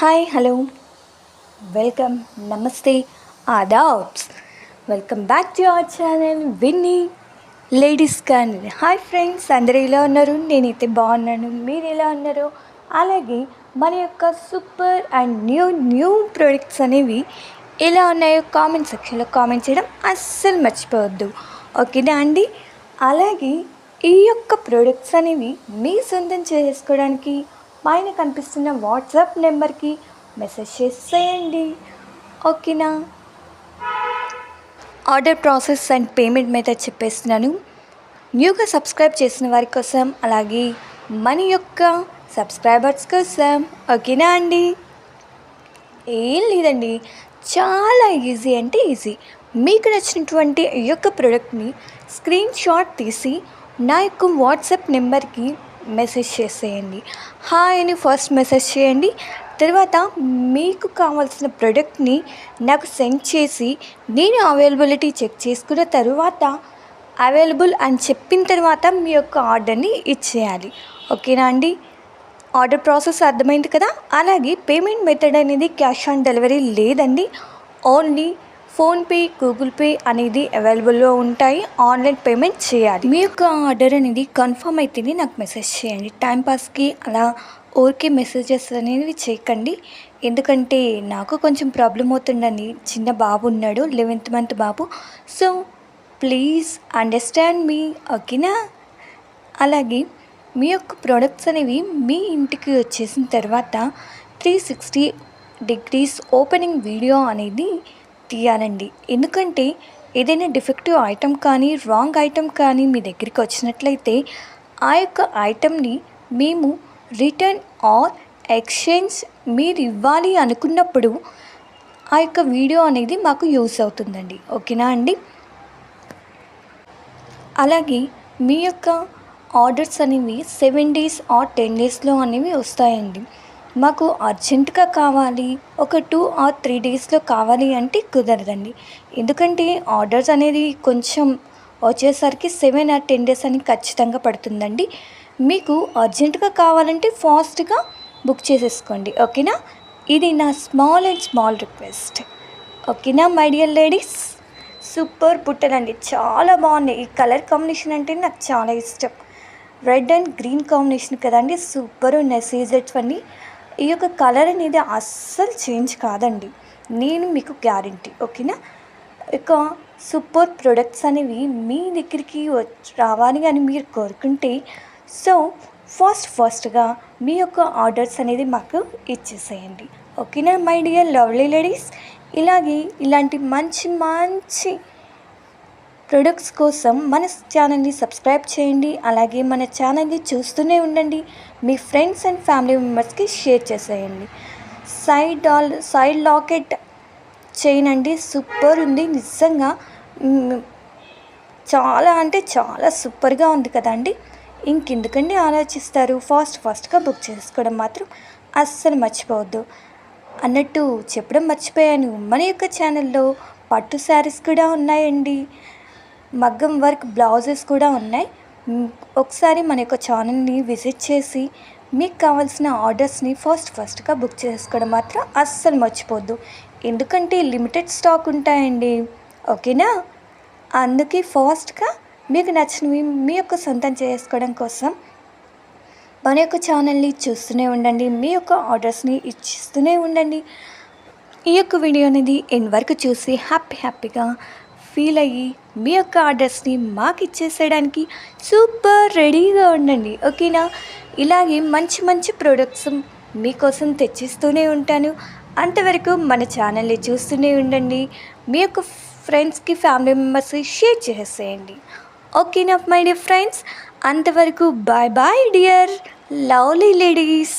Hi hello welcome నమస్తే ఆదాబ్స్ welcome back to our channel Vinny ladies channel. Hi friends, అందరూ ఎలా ఉన్నారు? నేనైతే బాగున్నాను. మీరు ఎలా ఉన్నారు? అలాగే మన యొక్క సూపర్ అండ్ న్యూ ప్రోడక్ట్స్ అనేవి ఎలా ఉన్నాయో కామెంట్ సెక్షన్లో కామెంట్ చేయడం అస్సలు మర్చిపోవద్దు, ఓకేనా అండి? అలాగే ఈ యొక్క ప్రోడక్ట్స్ అనేవి మీ సొంతం చేసుకోవడానికి పైన కనిపిస్తున్న వాట్సాప్ నెంబర్కి మెసేజ్ చేసేయండి, ఓకేనా? Order process and payment method చెప్పేస్తున్నాను. న్యూగా సబ్స్క్రైబ్ చేసిన వారి కోసం, అలాగే మన యొక్క సబ్స్క్రైబర్స్ కోసం, ఓకేనా అండి? ఏం లేదండి, చాలా ఈజీ అంటే ఈజీ. మీకు నచ్చినటువంటి ఈ యొక్క ప్రోడక్ట్ని స్క్రీన్ షాట్ తీసి నా యొక్క వాట్సాప్ నెంబర్కి మెసేజ్ చేసేయండి. హాయ్ అని ఫస్ట్ మెసేజ్ చేయండి. తర్వాత మీకు కావాల్సిన ప్రోడక్ట్ని నాకు సెండ్ చేసి నేను అవైలబిలిటీ చెక్ చేసుకున్న తర్వాత అవైలబుల్ అని చెప్పిన తర్వాత మీ యొక్క ఆర్డర్ని ఇచ్చేయాలి, ఓకేనా అండి? ఆర్డర్ ప్రాసెస్ అర్థమైంది కదా. అలాగే పేమెంట్ మెథడ్ అనేది క్యాష్ ఆన్ డెలివరీ లేదండి, ఓన్లీ ఫోన్పే, గూగుల్ పే అనేది అవైలబుల్లో ఉంటాయి. ఆన్లైన్ పేమెంట్ చేయాలి. మీ యొక్క ఆర్డర్ అనేది కన్ఫర్మ్ అయితేనే నాకు మెసేజ్ చేయండి. టైంపాస్కి అలా ఊరికే మెసేజెస్ అనేవి చేయకండి, ఎందుకంటే నాకు కొంచెం ప్రాబ్లం అవుతుందండి. చిన్న బాబు ఉన్నాడు, 11th మంత్ బాబు. సో ప్లీజ్ అండర్స్టాండ్ మీ, ఓకేనా? అలాగే మీ యొక్క ప్రోడక్ట్స్ అనేవి మీ ఇంటికి వచ్చేసిన తర్వాత 360 డిగ్రీస్ ఓపెనింగ్ వీడియో అనేది తీయాలండి. ఎందుకంటే ఏదైనా డిఫెక్టివ్ ఐటమ్ కానీ రాంగ్ ఐటమ్ కానీ మీ దగ్గరికి వచ్చినట్లయితే ఆ యొక్క ఐటమ్ని మేము రిటర్న్ ఆర్ ఎక్స్చేంజ్ మీరు ఇవ్వాలి అనుకున్నప్పుడు ఆ యొక్క వీడియో అనేది మాకు యూస్ అవుతుందండి, ఓకేనా అండి? అలాగే మీ యొక్క ఆర్డర్స్ అనేవి 7 days ఆర్ 10 daysలో అనేవి వస్తాయండి. మాకు అర్జెంటుగా కావాలి, ఒక 2 or 3 daysలో కావాలి అంటే కుదరదండి. ఎందుకంటే ఆర్డర్స్ అనేది కొంచెం వచ్చేసరికి 7 or 10 days అని ఖచ్చితంగా పడుతుందండి. మీకు అర్జెంటుగా కావాలంటే ఫాస్ట్గా బుక్ చేసేసుకోండి, ఓకేనా? ఇది నా స్మాల్ రిక్వెస్ట్, ఓకేనా మై డియర్ లేడీస్? సూపర్ బుట్టలండి, చాలా బాగున్నాయి. ఈ కలర్ కాంబినేషన్ అంటే నాకు చాలా ఇష్టం. రెడ్ అండ్ గ్రీన్ కాంబినేషన్ కదండి, సూపర్ ఉన్నాయి. సీజెట్స్ అన్నీ ఈ యొక్క కలర్ అనేది అస్సలు చేంజ్ కాదండి, నేను మీకు గ్యారంటీ, ఓకేనా? ఇక సూపర్ ప్రొడక్ట్స్ అనేవి మీ దగ్గరికి రావాలి అని మీరు కోరుకుంటే సో ఫాస్ట్గా మీ యొక్క ఆర్డర్స్ అనేది మాకు ఇచ్చేసేయండి, ఓకేనా మై డియర్ లవ్లీ లేడీస్? ఇలాంటి మంచి ప్రొడక్ట్స్ కోసం మన ఛానల్ని సబ్స్క్రైబ్ చేయండి. అలాగే మన ఛానల్ని చూస్తూనే ఉండండి. మీ ఫ్రెండ్స్ అండ్ ఫ్యామిలీ మెంబర్స్కి షేర్ చేసేయండి. సైడ్ లాకెట్ చైన్ అండి, సూపర్ ఉంది నిజంగా. చాలా అంటే చాలా సూపర్గా ఉంది కదండి. ఇంకెందుకండి ఆలోచిస్తారు, ఫాస్ట్గా బుక్ చేసుకోవడం మాత్రం అస్సలు మర్చిపోవద్దు. అన్నట్టు చెప్పడం మర్చిపోయాను, మన యొక్క ఛానల్లో పట్టు శారీస్ కూడా ఉన్నాయండి, మగ్గం వర్క్ బ్లౌజెస్ కూడా ఉన్నాయి. ఒకసారి మన యొక్క ఛానల్ని విజిట్ చేసి మీకు కావాల్సిన ఆర్డర్స్ని ఫాస్ట్గా బుక్ చేసుకోవడం మాత్రం అస్సలు మర్చిపోద్దు, ఎందుకంటే లిమిటెడ్ స్టాక్ ఉంటాయండి, ఓకేనా? అందుకే ఫాస్ట్గా మీకు నచ్చినవి మీ యొక్క సొంతం చేసుకోవడం కోసం మన యొక్క ఛానల్ని చూస్తూనే ఉండండి, మీ యొక్క ఆర్డర్స్ని ఇచ్చిస్తూనే ఉండండి. ఈ యొక్క వీడియో అనేది ఎండ్ వరకు చూసి హ్యాపీగా ఫీల్ అయ్యి మీ యొక్క ఆర్డర్స్ని మాకు ఇచ్చేసేయడానికి సూపర్ రెడీగా ఉండండి, ఓకేనా? ఇలాగే మంచి ప్రోడక్ట్స్ మీకోసం తెచ్చిస్తూనే ఉంటాను. అంతవరకు మన ఛానల్ని చూస్తూనే ఉండండి, మీ యొక్క ఫ్రెండ్స్కి ఫ్యామిలీ మెంబర్స్కి షేర్ చేసేయండి, ఓకేనా మై డియర్ ఫ్రెండ్స్? అంతవరకు బాయ్ డియర్ లవ్లీ లేడీస్.